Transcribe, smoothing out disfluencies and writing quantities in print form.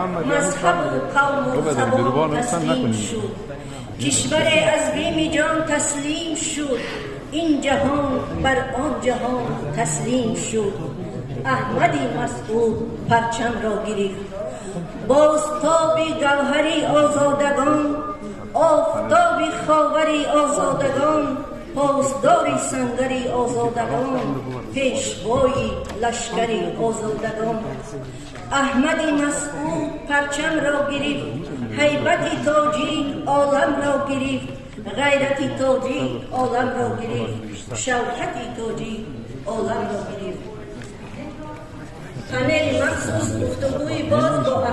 مذهب و قوم و زبان تسلیم شد. کشور از بیم جان تسلیم شد. این جهان بر آن جهان تسلیم شد. احمدی مسعود پرچم را گرفت. بازتاب گوهری آزادگان، آفتاب خاوری آزادگان، پاسداری سنگری آزادگان، پیشوای لشکری آزادگان. احمدی مسعود پرچم را گرفت. هیبت تاجیک عالم را گرفت. غیرت تاجیک عالم را گرفت. شوکت تاجیک عالم را گرفت. پنل مخصوص گفتگوی باز با